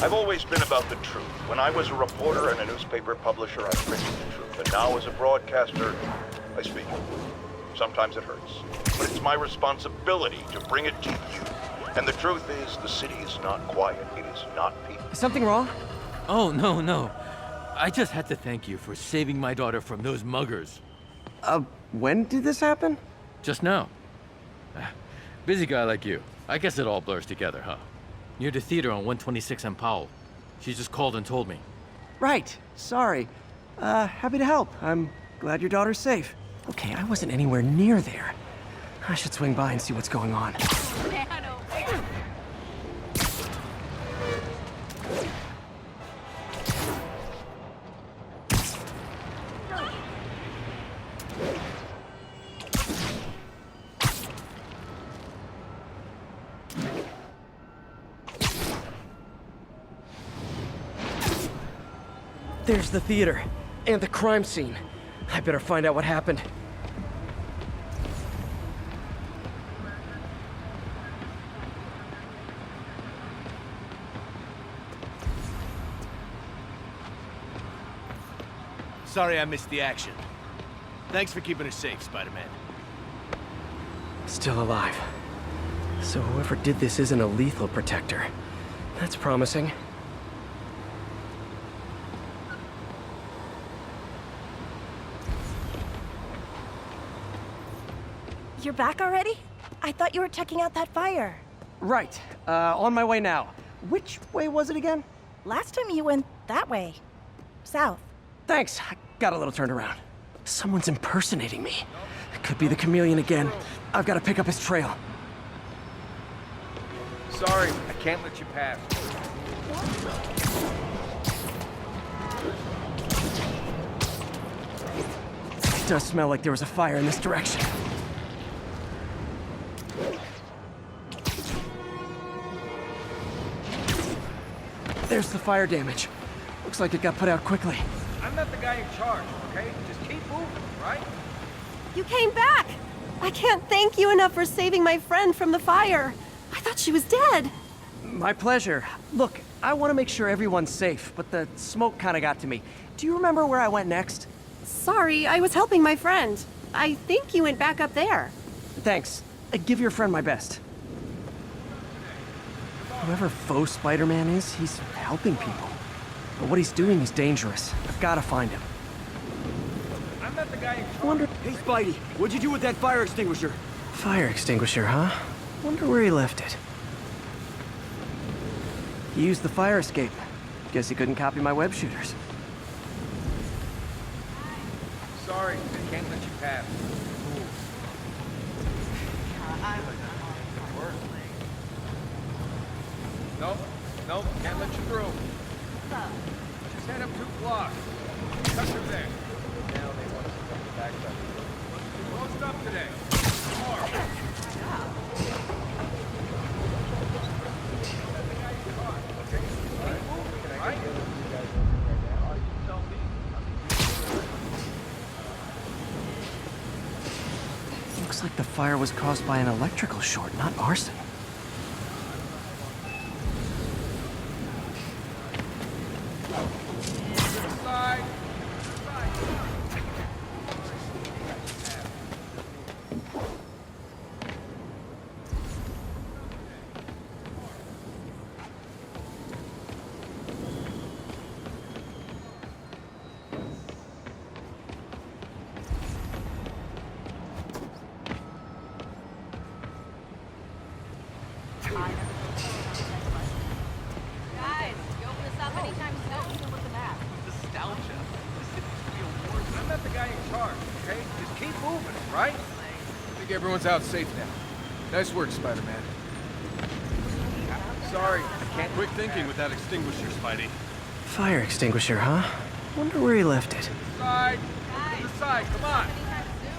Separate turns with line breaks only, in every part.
I've always been about the truth. When I was a reporter and a newspaper publisher, I printed the truth. And now as a broadcaster, I speak it. Sometimes it hurts. But it's my responsibility to bring it to you. And the truth is, the city is not quiet. It is not peaceful.
Is something wrong?
Oh, no. I just had to thank you for saving my daughter from those muggers.
When did this happen?
Just now. Busy guy like you. I guess it all blurs together, huh? Near the theater on 126 and Powell. She just called and told me.
Right. Sorry. Happy to help. I'm glad your daughter's safe. Okay, I wasn't anywhere near there. I should swing by and see what's going on. There's the theater, and the crime scene. I better find out what happened.
Sorry I missed the action. Thanks for keeping us safe, Spider-Man.
Still alive. So whoever did this isn't a lethal protector. That's promising.
You're back already? I thought you were checking out that fire.
Right. On my way now. Which way was it again?
Last time you went that way. South.
Thanks. I got a little turned around. Someone's impersonating me. It could be the chameleon again. I've got to pick up his trail.
Sorry, I can't let you pass.
It does smell like there was a fire in this direction. There's the fire damage. Looks like it got put out quickly.
I'm not the guy in charge, okay? Just keep moving, right?
You came back! I can't thank you enough for saving my friend from the fire. I thought she was dead.
My pleasure. Look, I want to make sure everyone's safe, but the smoke kind of got to me. Do you remember where I went next?
Sorry, I was helping my friend. I think you went back up there.
Thanks. Give your friend my best. Whoever faux Spider-Man is, he's helping people. But what he's doing is dangerous. I've got to find him.
I'm not the guy in charge.
Wonder...
Hey, Spidey, what'd you do with that fire extinguisher?
Fire extinguisher, huh? Wonder where he left it. He used the fire escape. Guess he couldn't copy my web shooters.
Sorry, I can't let you pass. Nope, can't let you through. Just head up 2 blocks. Cut through there. Now they want us to come back up. Closed up today.
Looks like the fire was caused by an electrical short, not arson.
Guys, you open this up anytime soon. Even with the map. Nostalgia. This city's real war.
I'm not the guy in charge, okay? Just keep moving, right? I think everyone's out safe now. Nice work, Spider-Man. Sorry, I can't...
Quick thinking with that extinguisher, Spidey.
Fire extinguisher, huh? Wonder where he left it.
Side! To the side, come on!
Anytime soon.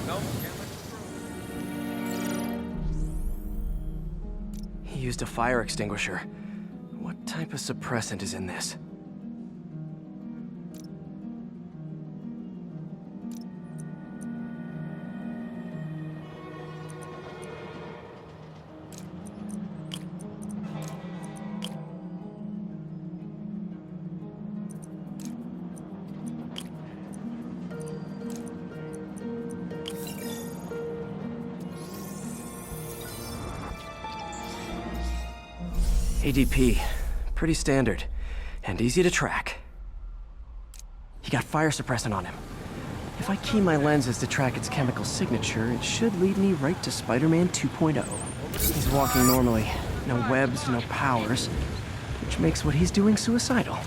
No, can't let you through.
He used a fire extinguisher. What type of suppressant is in this? ADP. Pretty standard. And easy to track. He got fire suppressant on him. If I key my lenses to track its chemical signature, it should lead me right to Spider-Man 2.0. He's walking normally. No webs, no powers. Which makes what he's doing suicidal.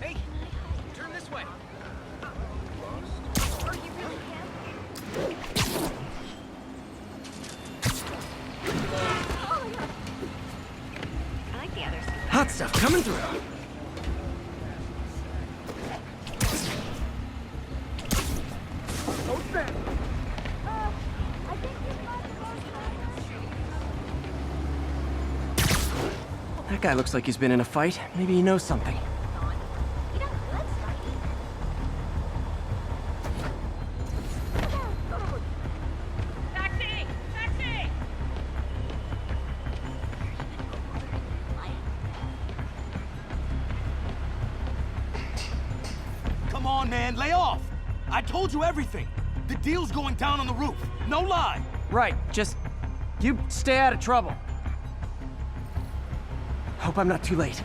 Hey, turn this way.
I like the others.
Hot stuff coming through. That guy looks like he's been in a fight. Maybe he knows something.
Taxi! Taxi!
Come on, man, lay off! I told you everything. The deal's going down on the roof. No lie.
Right, just... you stay out of trouble. Hope I'm not too late.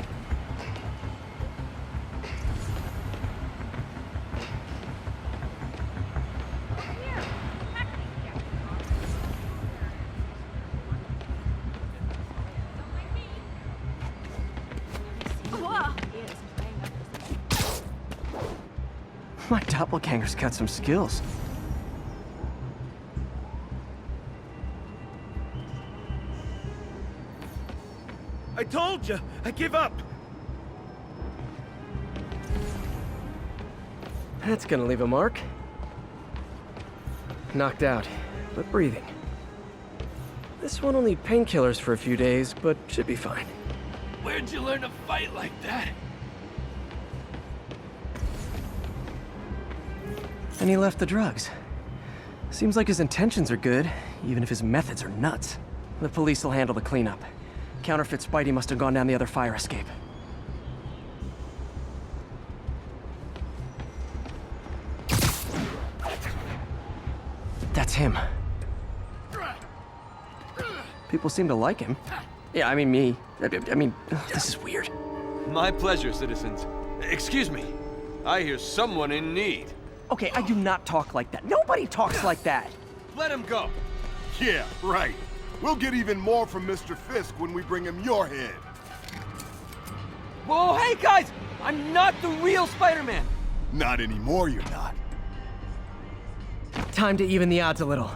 My doppelganger's got some skills.
I told you, I give up.
That's gonna leave a mark. Knocked out, but breathing. This one will need painkillers for a few days, but should be fine.
Where'd you learn to fight like that?
And he left the drugs. Seems like his intentions are good, even if his methods are nuts. The police will handle the cleanup. Counterfeit Spidey must have gone down the other fire escape. That's him. People seem to like him. Yeah, I mean me. I mean, this is weird.
My pleasure, citizens. Excuse me. I hear someone in need.
Okay, I do not talk like that. Nobody talks like that.
Let him go.
Yeah, right. We'll get even more from Mr. Fisk when we bring him your head.
Whoa, hey guys! I'm not the real Spider-Man.
Not anymore, you're not.
Time to even the odds a little.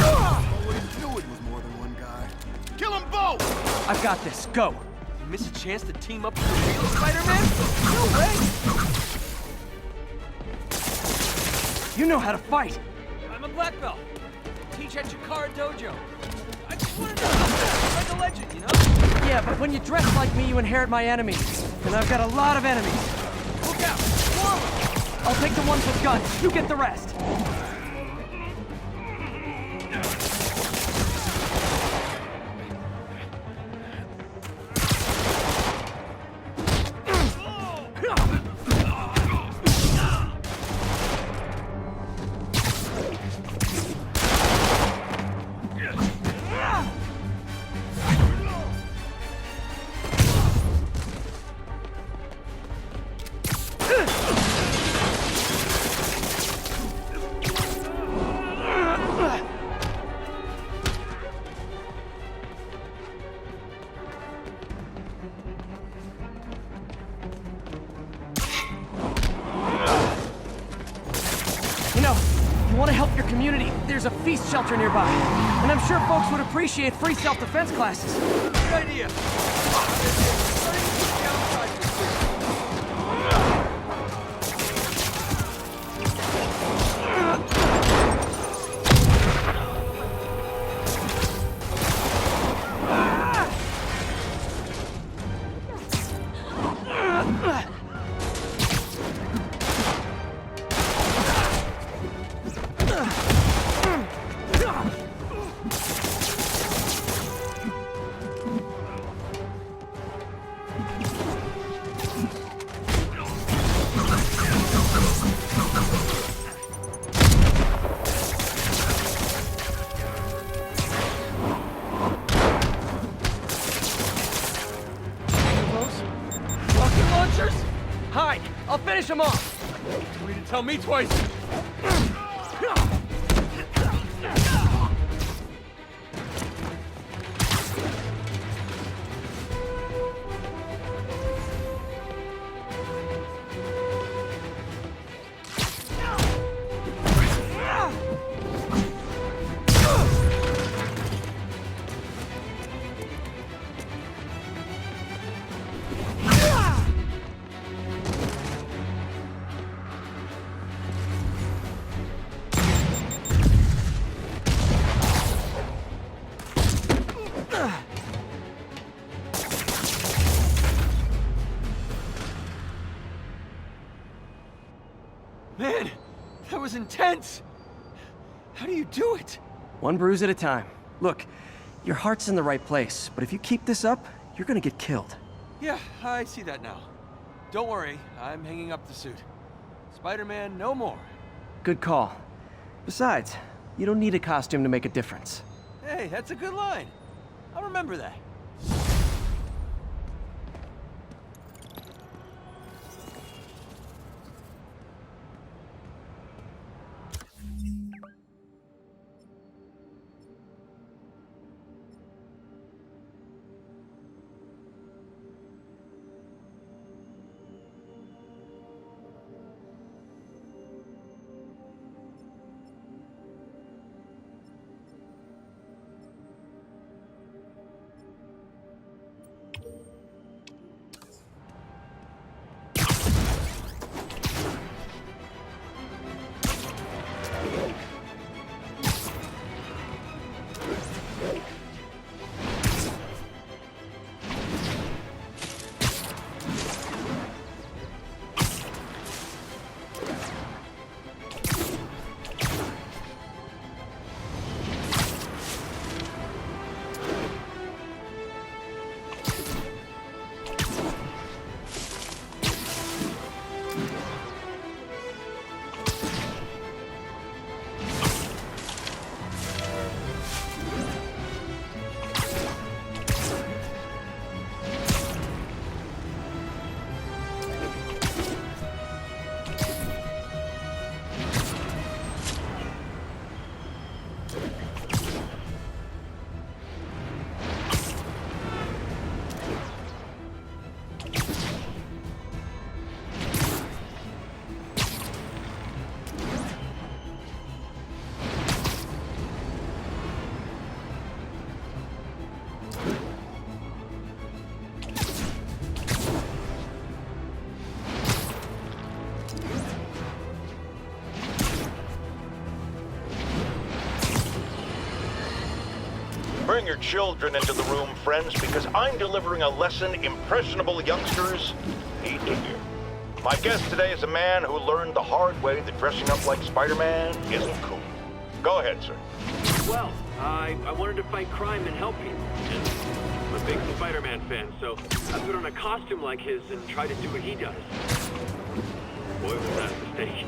Always knew it was more than one guy. Kill them both!
I've got this. Go.
You miss a chance to team up with the real Spider-Man? No way!
You know how to fight.
I'm a black belt. Teach at Chikara Dojo. I just wanted to like a legend, you know?
Yeah, but when you dress like me, you inherit my enemies. And I've got a lot of enemies.
Look out! Forward!
I'll take the ones with guns. You get the rest. There's a feast shelter nearby, and I'm sure folks would appreciate free self-defense classes.
Good idea. Hide! I'll finish him off! You need to tell me twice! Man, that was intense! How do you do it?
One bruise at a time. Look, your heart's in the right place, but if you keep this up, you're gonna get killed.
Yeah, I see that now. Don't worry, I'm hanging up the suit. Spider-Man, no more.
Good call. Besides, you don't need a costume to make a difference.
Hey, that's a good line. I'll remember that.
Bring your children into the room, friends, because I'm delivering a lesson impressionable youngsters need to hear. My guest today is a man who learned the hard way that dressing up like Spider-Man isn't cool. Go ahead, sir.
Well, I wanted to fight crime and help people. And I'm a big Spider-Man fan, so I put on a costume like his and tried to do what he does. Boy, was that a mistake.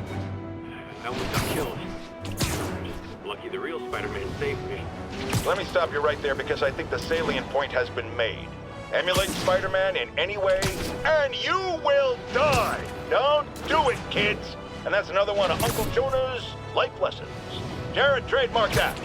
I almost got killed. Just lucky the real Spider-Man saved me.
Let me stop you right there because I think the salient point has been made. Emulate Spider-Man in any way, and you will die! Don't do it, kids! And that's another one of Uncle Jonah's life lessons. Jared, trademark that.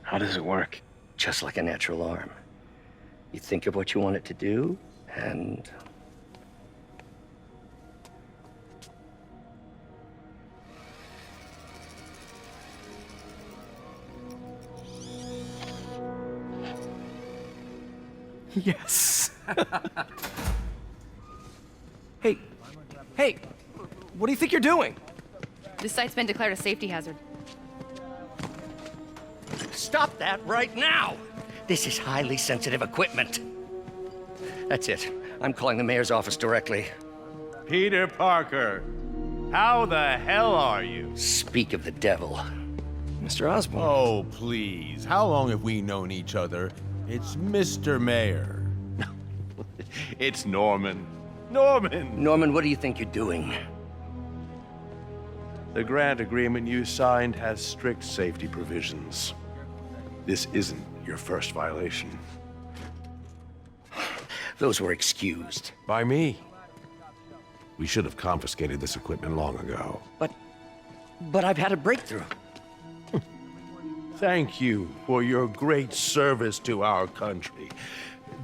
How does it work? Just like a natural arm. You think of what you want it to do, And...
Yes. Hey, hey, what do you think you're doing?
This site's been declared a safety hazard.
Stop that right now! This is highly sensitive equipment. That's it. I'm calling the mayor's office directly.
Peter Parker, how the hell are you?
Speak of the devil.
Mr. Osborn.
Oh, please. How long have we known each other? It's Mr. Mayor. It's Norman. Norman!
Norman, what do you think you're doing?
The grant agreement you signed has strict safety provisions. This isn't your first violation.
Those were excused.
By me. We should have confiscated this equipment long ago.
But I've had a breakthrough.
Thank you for your great service to our country.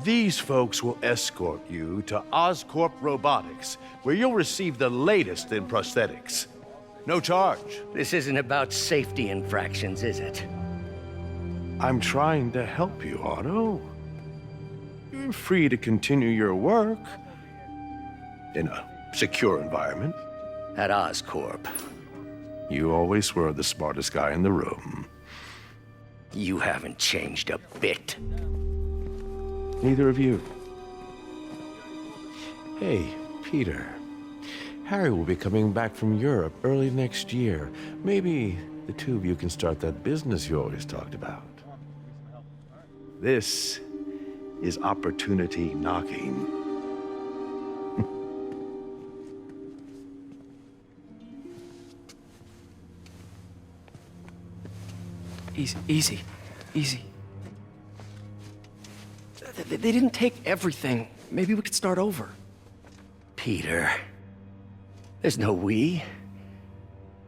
These folks will escort you to Oscorp Robotics, where you'll receive the latest in prosthetics. No charge.
This isn't about safety infractions, is it?
I'm trying to help you, Otto. You're free to continue your work in a secure environment.
At Oscorp.
You always were the smartest guy in the room.
You haven't changed a bit.
Neither of you. Hey, Peter. Harry will be coming back from Europe early next year. Maybe the two of you can start that business you always talked about. This is opportunity knocking.
Easy. They didn't take everything. Maybe we could start over.
Peter, there's no we.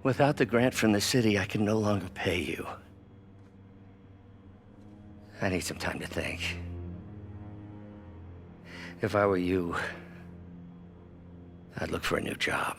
Without the grant from the city, I can no longer pay you. I need some time to think. If I were you, I'd look for a new job.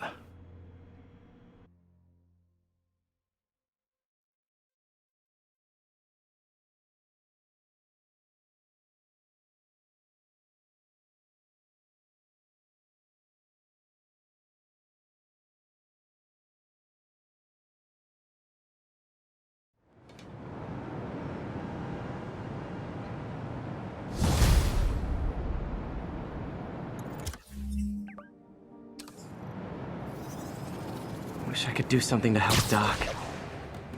Wish I could do something to help Doc.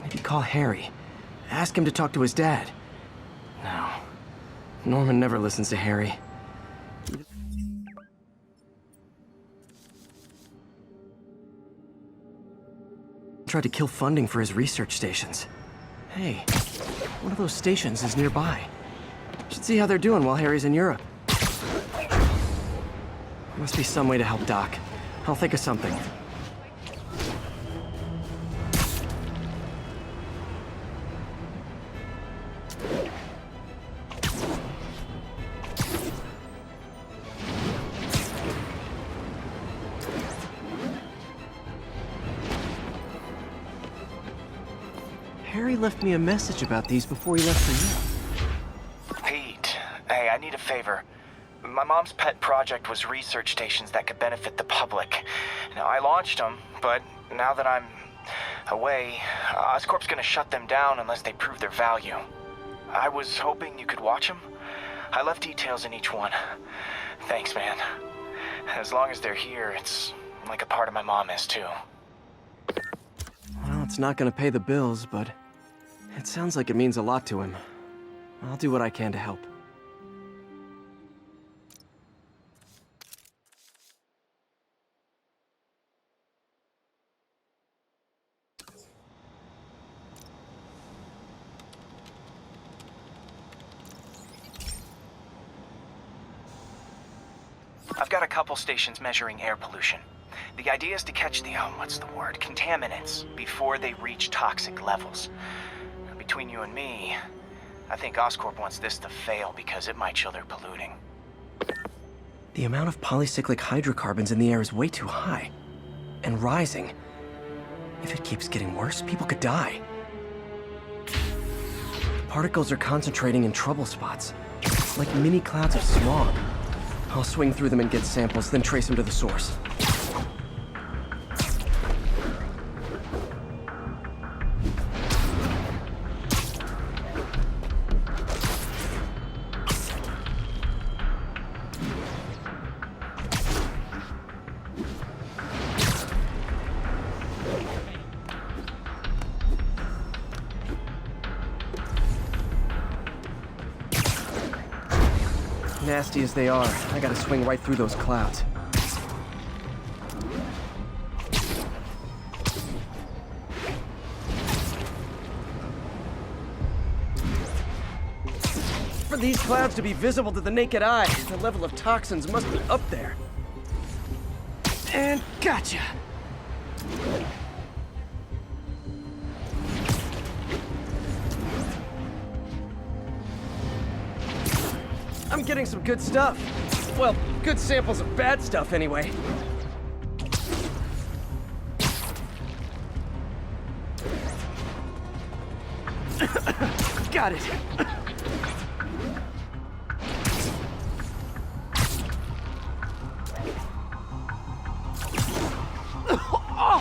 Maybe call Harry. Ask him to talk to his dad. No. Norman never listens to Harry. Tried to kill funding for his research stations. Hey, one of those stations is nearby. Should see how they're doing while Harry's in Europe. Must be some way to help Doc. I'll think of something. Harry left me a message about these before he left for you.
Pete, hey, I need a favor. My mom's pet project was research stations that could benefit the public. Now, I launched them, but now that I'm away, Oscorp's gonna shut them down unless they prove their value. I was hoping you could watch them. I left details in each one. Thanks, man. As long as they're here, it's like a part of my mom is, too.
Well, it's not gonna pay the bills, but it sounds like it means a lot to him. I'll do what I can to help.
I've got a couple stations measuring air pollution. The idea is to catch the, contaminants before they reach toxic levels. Between you and me, I think Oscorp wants this to fail because it might show they're polluting.
The amount of polycyclic hydrocarbons in the air is way too high. And rising. If it keeps getting worse, people could die. Particles are concentrating in trouble spots, like mini clouds of smog. I'll swing through them and get samples, then trace them to the source. Nasty as they are, I gotta swing right through those clouds. For these clouds to be visible to the naked eye, the level of toxins must be up there. And gotcha! I'm getting some good stuff. Well, good samples of bad stuff, anyway. Got it. Oh,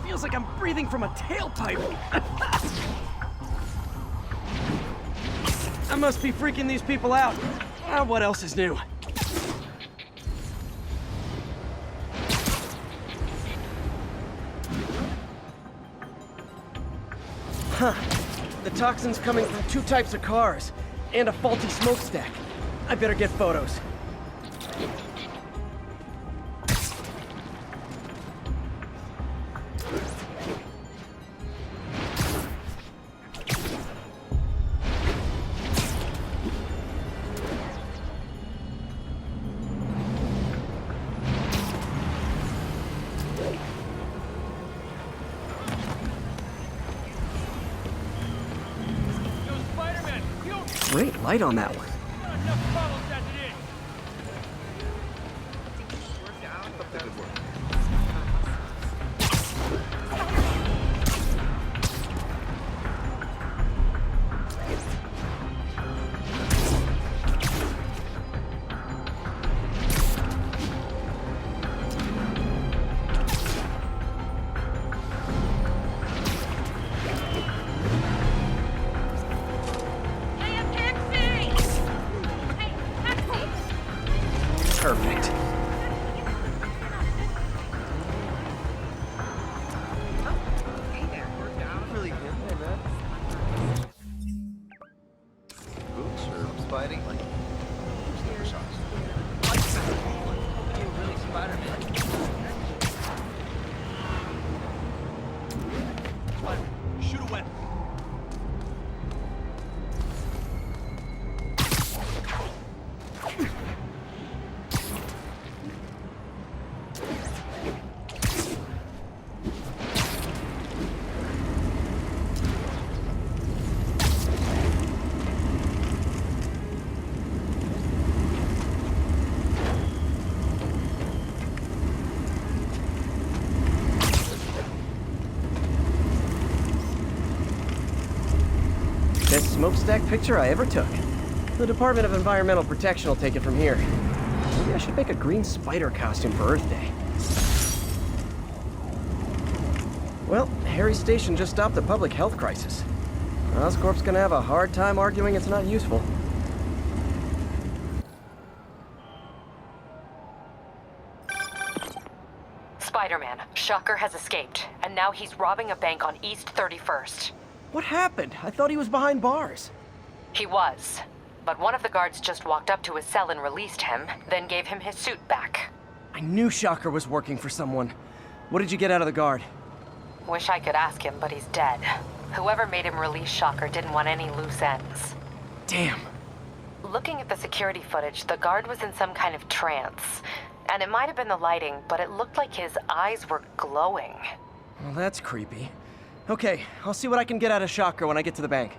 feels like I'm breathing from a tailpipe. I must be freaking these people out. What else is new? Huh. The toxin's coming from 2 types of cars, and a faulty smokestack. I better get photos. Great light on that one. Perfect.
Really good, hey man. Boots or fighting? Like, you really Spider-Man. Shoot a weapon.
Best smokestack picture I ever took. The Department of Environmental Protection will take it from here. Maybe I should make a green spider costume for Earth Day. Well, Harry's station just stopped a public health crisis. Oscorp's gonna have a hard time arguing it's not useful.
Spider-Man, Shocker has escaped, and now he's robbing a bank on East 31st.
What happened? I thought he was behind bars.
He was, but one of the guards just walked up to his cell and released him, then gave him his suit back.
I knew Shocker was working for someone. What did you get out of the guard?
Wish I could ask him, but he's dead. Whoever made him release Shocker didn't want any loose ends.
Damn.
Looking at the security footage, the guard was in some kind of trance. And it might have been the lighting, but it looked like his eyes were glowing.
Well, that's creepy. Okay, I'll see what I can get out of Shocker when I get to the bank.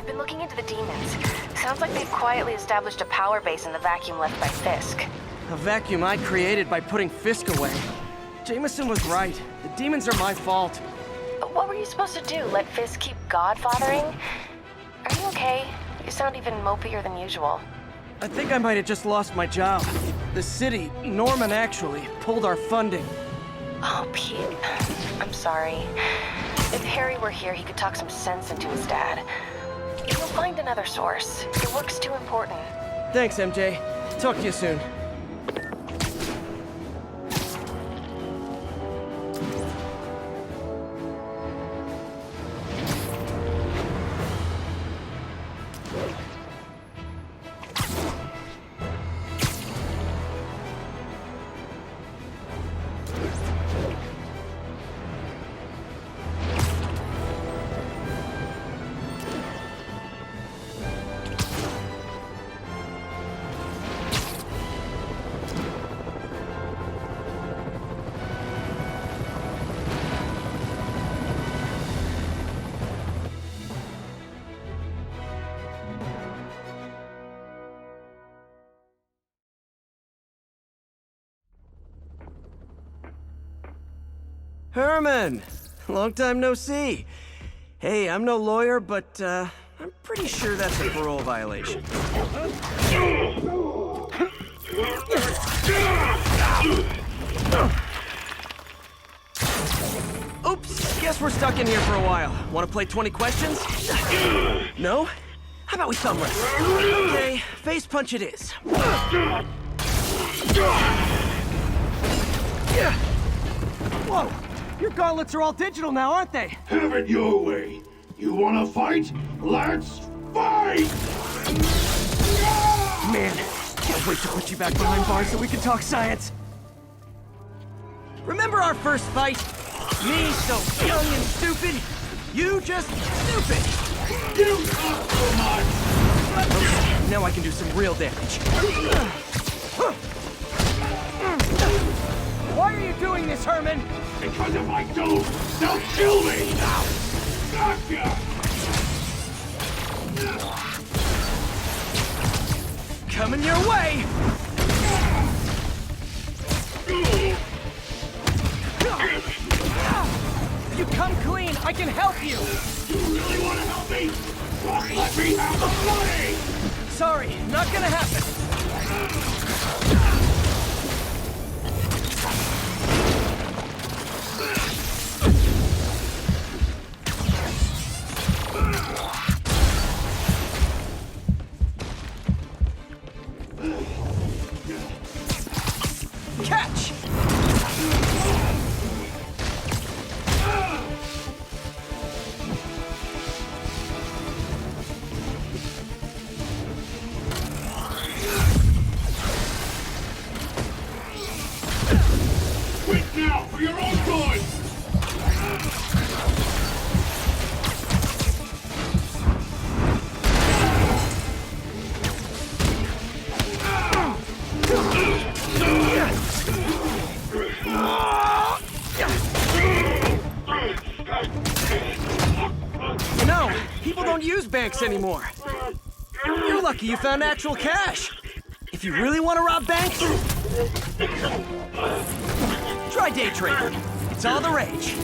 I've been looking into the demons. Sounds like they've quietly established a power base in the vacuum left by Fisk.
A vacuum I created by putting Fisk away. Jameson was right. The demons are my fault.
What were you supposed to do? Let Fisk keep godfathering? Are you okay? You sound even mopier than usual.
I think I might have just lost my job. The city, Norman actually, pulled our funding.
Oh, Pete. I'm sorry. If Harry were here, he could talk some sense into his dad. You'll find another source. Your work's too important.
Thanks, MJ. Talk to you soon. Herman! Long time no see. Hey, I'm no lawyer, but, I'm pretty sure that's a parole violation. Oops, guess we're stuck in here for a while. Want to play 20 questions? No? How about we thumb wrestle? Okay, face punch it is. Whoa! Your gauntlets are all digital now, aren't they?
Have it your way. You wanna fight? Let's fight!
Man, can't wait to put you back behind bars so we can talk science. Remember our first fight? Me so young and stupid, you just stupid.
You talk so much!
Okay, now I can do some real damage. Why are you doing this, Herman?
Because if I don't, they'll kill me! Now! Gotcha!
Coming your way! If you come clean, I can help you!
You really want to help me? Well, let me have the money!
Sorry, not gonna happen. Catch!
Quit now, for your own good!
You know, people don't use banks anymore. You're lucky you found actual cash. If you really want to rob banks, try day trading. It's all the rage.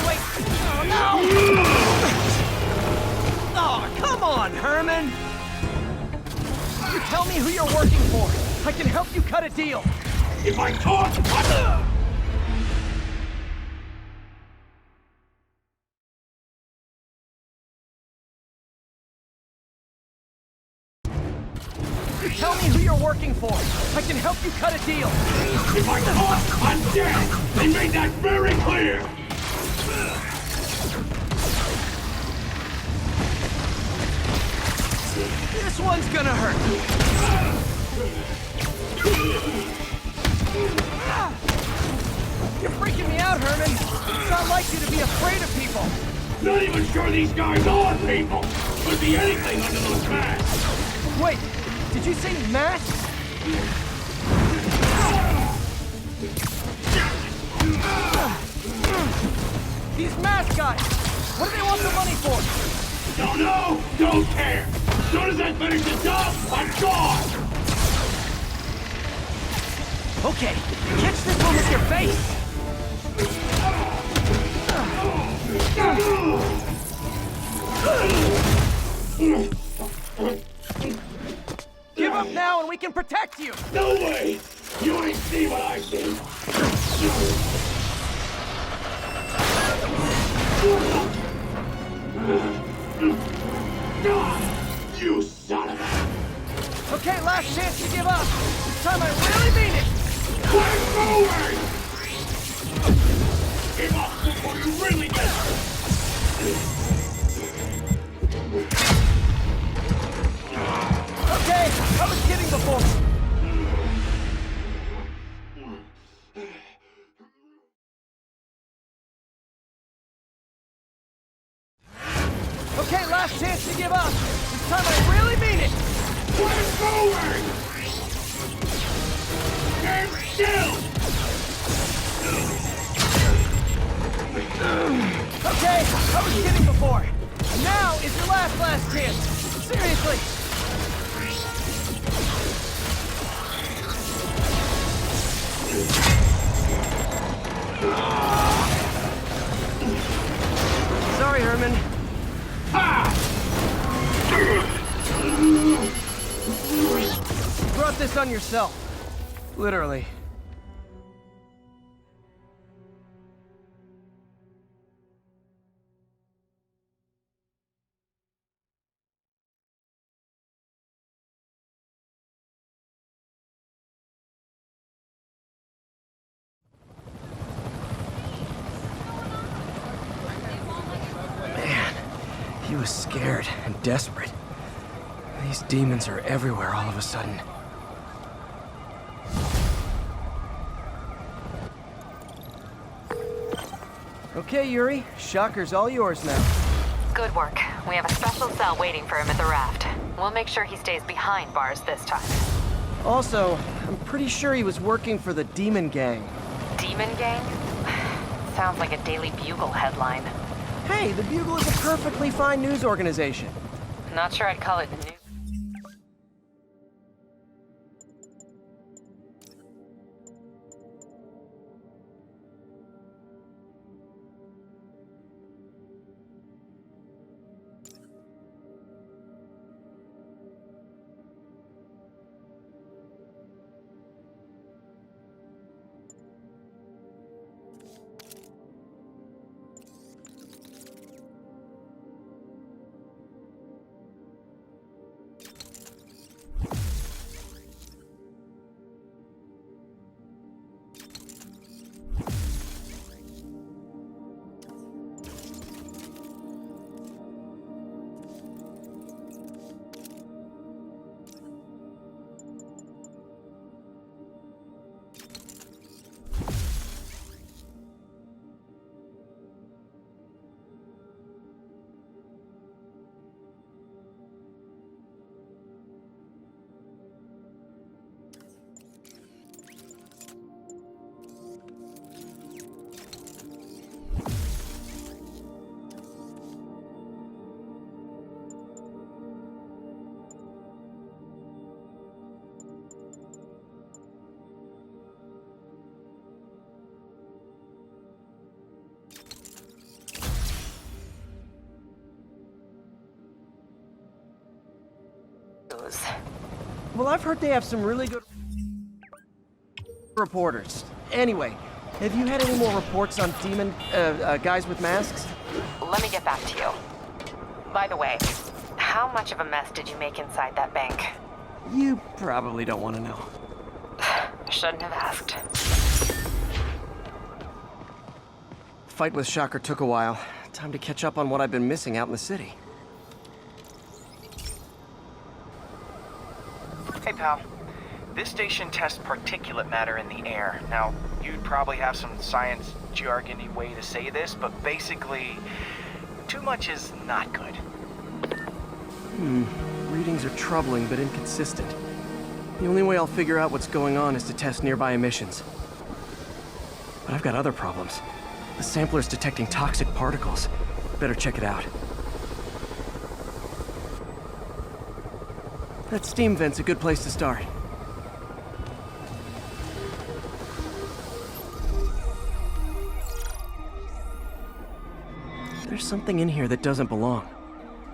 Wait. Oh, no! Oh, come on, Herman! You tell me who you're working for. I can help you cut a deal.
If I talk, what?
Tell me who you're working for. I can help you cut a deal.
If I talk, I'm dead! They made that very clear!
This one's gonna hurt. You're freaking me out, Herman. It's not like you to be afraid of people.
Not even sure these guys are people! Could be anything under those masks!
Wait, did you say masks? These mask guys!
What do they want the money for?
Don't know, don't care. As soon as I finish the job, I'm gone.
Okay, catch this one with your face! Give up now and we can protect you!
No way! You ain't see what I see! You son of a...
Okay, last chance to give up! This time I really mean it!
Quit moving! Give up before you really get hurt!
Okay, I was kidding before. Okay, last chance to give up. This time I really mean it.
Quit moving! Stand still!
Okay, I was kidding before. Now is your last chance. Seriously. Sorry, Herman. You brought this on yourself. Literally.
He was scared and desperate. These demons are everywhere all of a sudden.
Okay, Yuri. Shocker's all yours now.
Good work. We have a special cell waiting for him at the raft. We'll make sure he stays behind bars this time.
Also, I'm pretty sure he was working for the Demon Gang.
Demon Gang? Sounds like a Daily Bugle headline.
Hey, the Bugle is a perfectly fine news organization.
Not sure I'd call it news.
Well, I've heard they have some really good reporters. Anyway, have you had any more reports on demon, guys with masks?
Let me get back to you. By the way, how much of a mess did you make inside that bank?
You probably don't want to know.
Shouldn't have asked.
Fight with Shocker took a while. Time to catch up on what I've been missing out in the city.
Hey, pal. This station tests particulate matter in the air. Now, you'd probably have some science jargony way to say this, but basically, too much is not good.
Readings are troubling but inconsistent. The only way I'll figure out what's going on is to test nearby emissions. But I've got other problems. The sampler's detecting toxic particles. Better check it out. That steam vent's a good place to start. There's something in here that doesn't belong.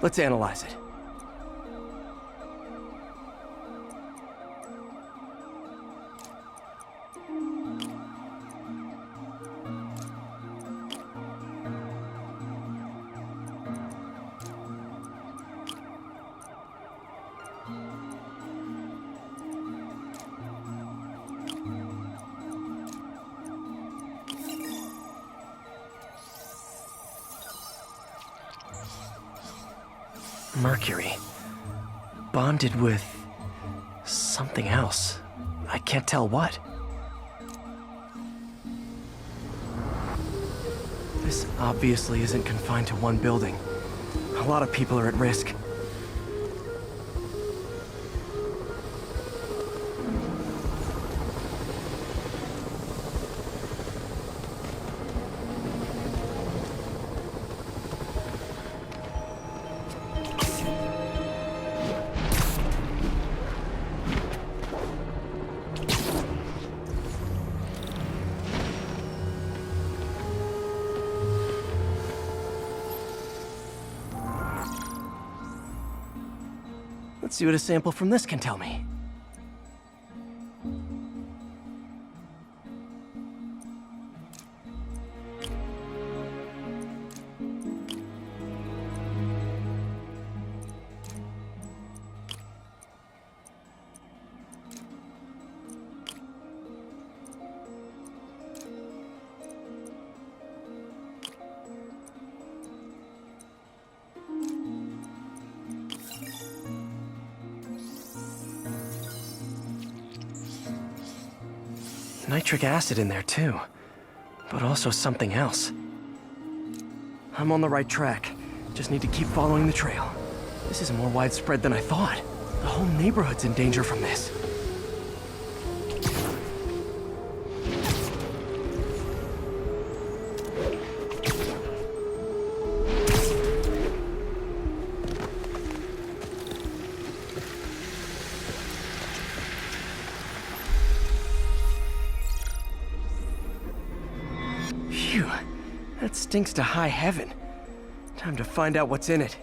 Let's analyze it. Mercury. Bonded with something else. I can't tell what. This obviously isn't confined to one building. A lot of people are at risk. Let's see what a sample from this can tell me. Nitric acid in there too, but also something else. I'm on the right track. Just need to keep following the trail. This is more widespread than I thought. The whole neighborhood's in danger from this. Phew, that stinks to high heaven. Time to find out what's in it.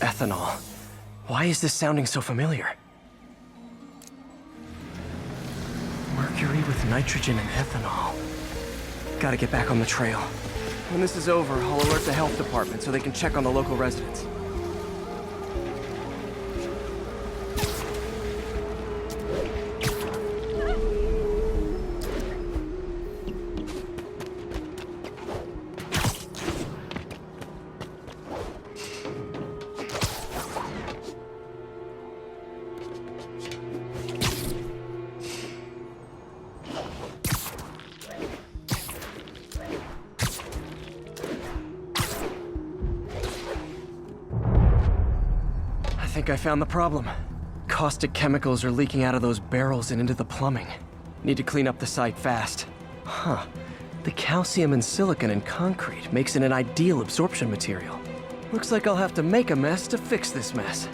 Ethanol. Why is this sounding so familiar? Mercury with nitrogen and ethanol. Gotta get back on the trail. When this is over, I'll alert the health department so they can check on the local residents. I think I found the problem. Caustic chemicals are leaking out of those barrels and into the plumbing. Need to clean up the site fast. Huh. The calcium and silicon in concrete makes it an ideal absorption material. Looks like I'll have to make a mess to fix this mess.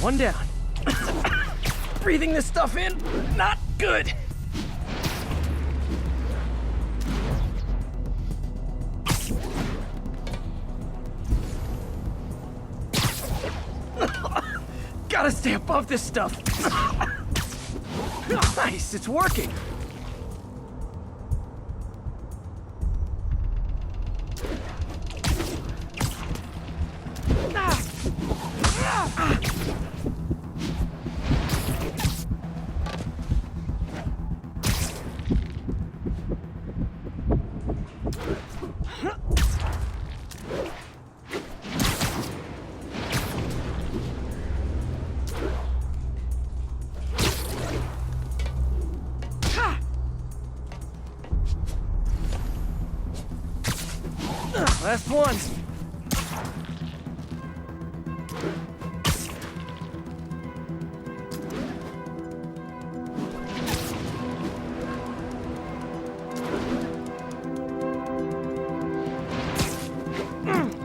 One down. Breathing this stuff in, not good. Gotta stay above this stuff. Nice, it's working. Last one.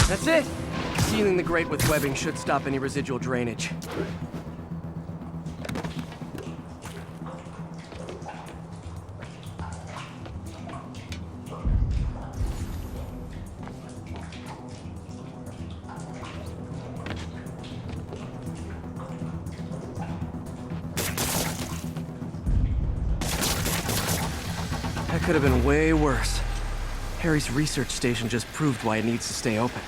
That's it. Sealing the grate with webbing should stop any residual drainage. That could have been way worse. Harry's research station just proved why it needs to stay open.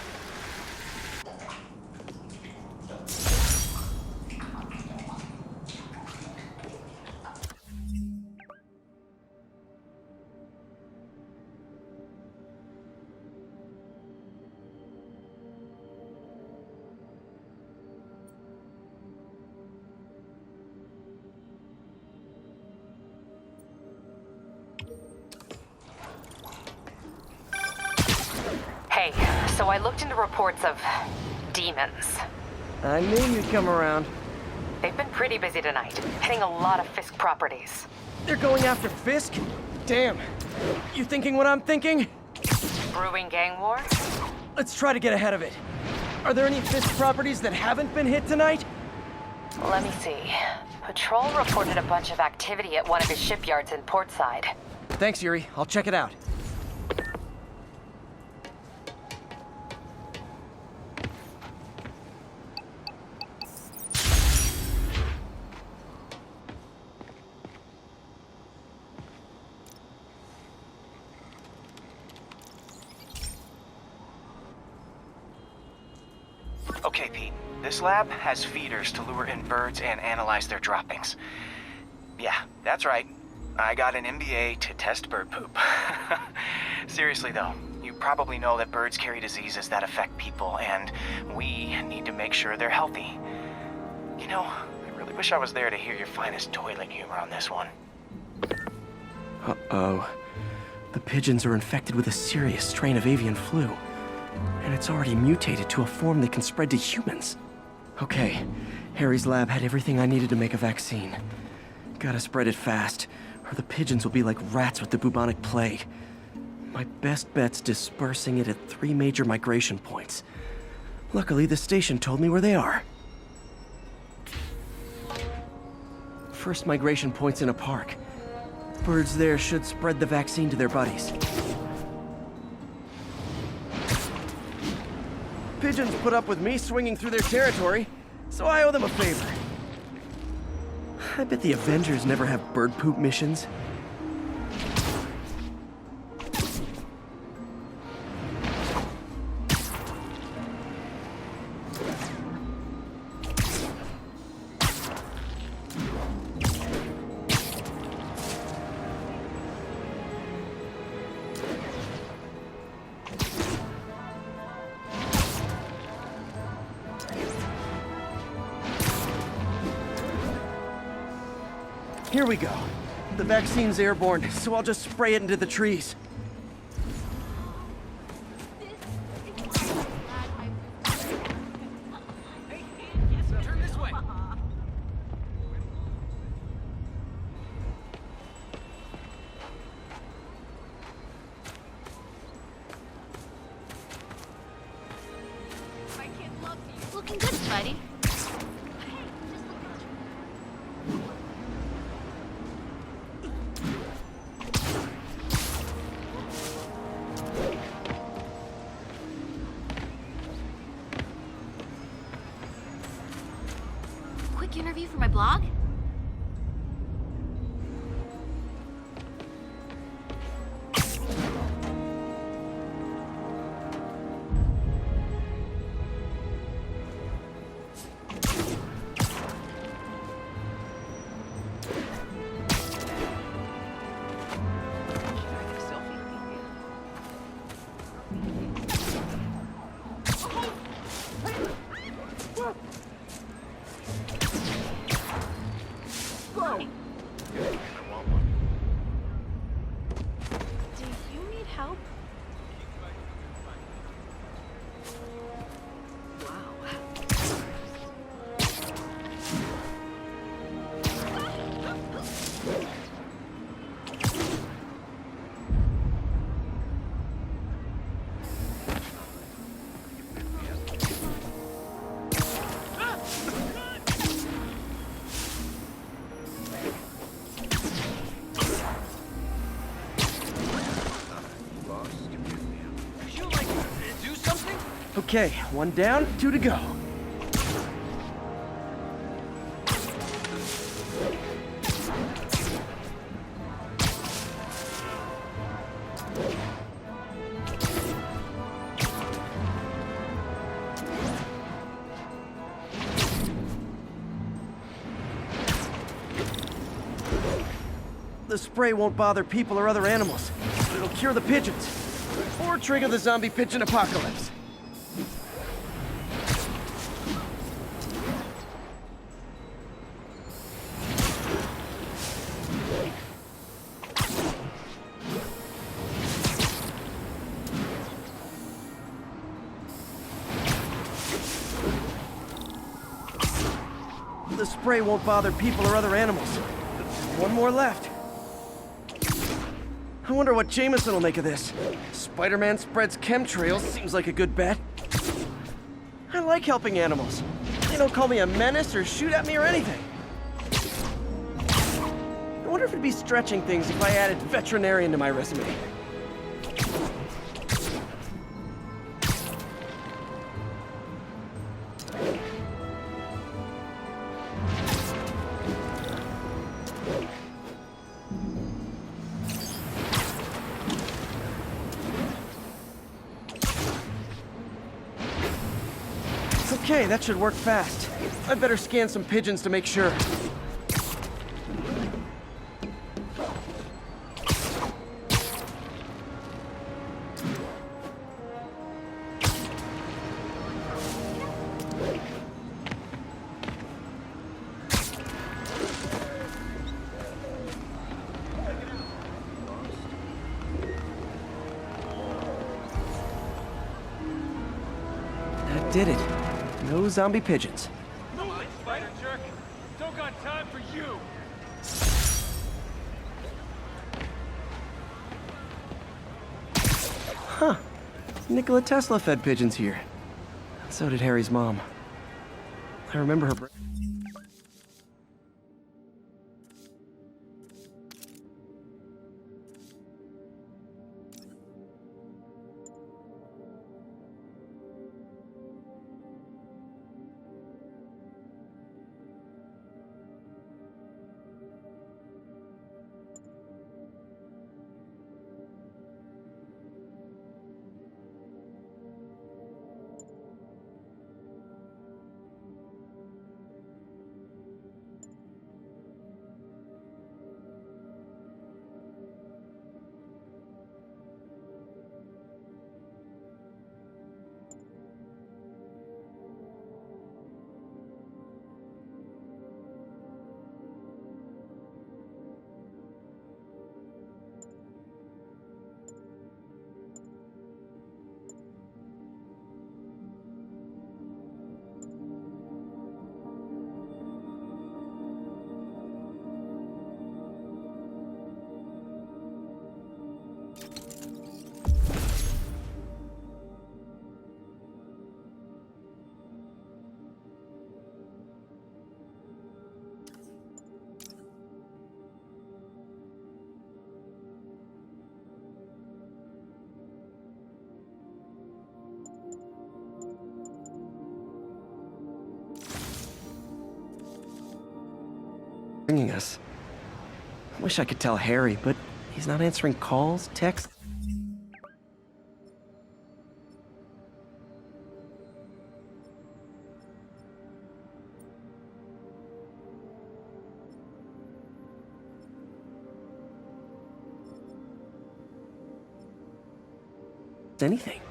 Hey, so I looked into reports of demons.
I knew you'd come around.
They've been pretty busy tonight, hitting a lot of Fisk properties.
They're going after Fisk? Damn. You thinking what I'm thinking?
Brewing gang war?
Let's try to get ahead of it. Are there any Fisk properties that haven't been hit tonight?
Let me see. Patrol reported a bunch of activity at one of his shipyards in Portside.
Thanks, Yuri. I'll check it out.
Okay, Pete. This lab has feeders to lure in birds and analyze their droppings. Yeah, that's right. I got an MBA to test bird poop. Seriously though, you probably know that birds carry diseases that affect people, and we need to make sure they're healthy. You know, I really wish I was there to hear your finest toilet humor on this one.
Uh-oh. The pigeons are infected with a serious strain of avian flu. And it's already mutated to a form that can spread to humans. Okay, Harry's lab had everything I needed to make a vaccine. Gotta spread it fast, or the pigeons will be like rats with the bubonic plague. My best bet's dispersing it at 3 major migration points. Luckily, the station told me where they are. First migration point's in a park. Birds there should spread the vaccine to their buddies. Pigeons put up with me swinging through their territory, so I owe them a favor. I bet the Avengers never have bird poop missions. Here we go. The vaccine's airborne, so I'll just spray it into the trees.
Turn this way.
My kid loves you. Looking good, Spidey. Quick interview for my blog?
Do you need help?
Would you like to do something?
Okay, one down, two to go. The spray won't bother people or other animals, but it'll cure the pigeons. Or trigger the zombie pigeon apocalypse. The spray won't bother people or other animals. One more left. I wonder what Jameson will make of this. Spider-Man spreads chemtrails, seems like a good bet. I like helping animals. They don't call me a menace or shoot at me or anything. I wonder if it'd be stretching things if I added veterinarian to my resume. Okay, that should work fast. I'd better scan some pigeons to make sure. That did it. No zombie pigeons.
Move it, spider jerk! Don't got time for you!
Huh. Nikola Tesla fed pigeons here. So did Harry's mom. I remember her... joining us. Wish I could tell Harry, but he's not answering calls, texts. Anything.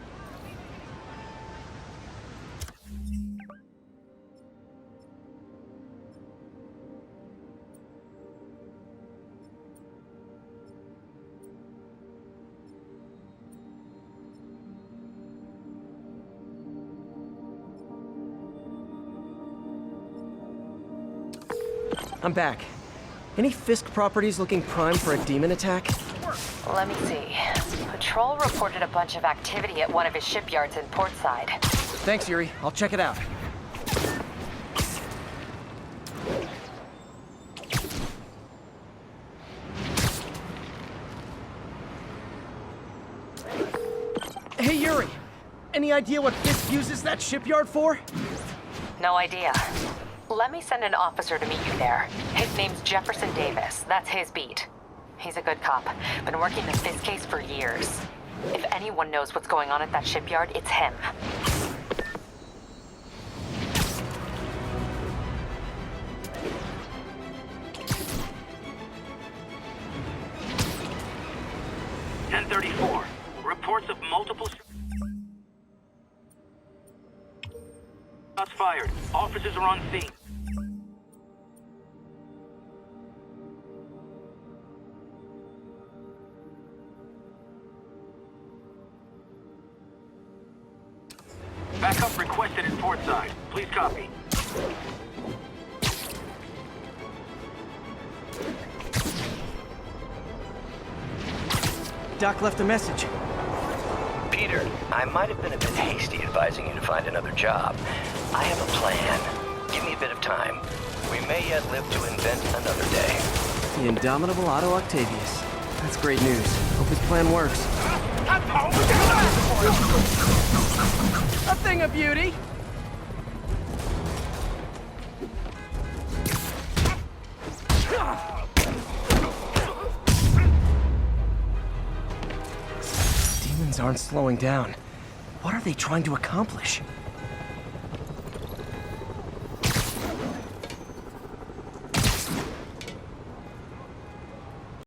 I'm back. Any Fisk properties looking prime for a demon attack?
Let me see. Patrol reported a bunch of activity at one of his shipyards in Portside.
Thanks, Yuri. I'll check it out. Hey, Yuri! Any idea what Fisk uses that shipyard for?
No idea. Let me send an officer to meet you there. His name's Jefferson Davis. That's his beat. He's a good cop. Been working the Fisk case for years. If anyone knows what's going on at that shipyard, it's him.
.34. Reports of multiple shots fired. Officers are on scene. Backup requested in Portside. Please copy.
Doc left a message.
Peter, I might have been a bit hasty advising you to find another job. I have a plan. Give me a bit of time. We may yet live to invent another day.
The indomitable Otto Octavius. That's great news. Hope his plan works. A thing of beauty! Demons aren't slowing down. What are they trying to accomplish?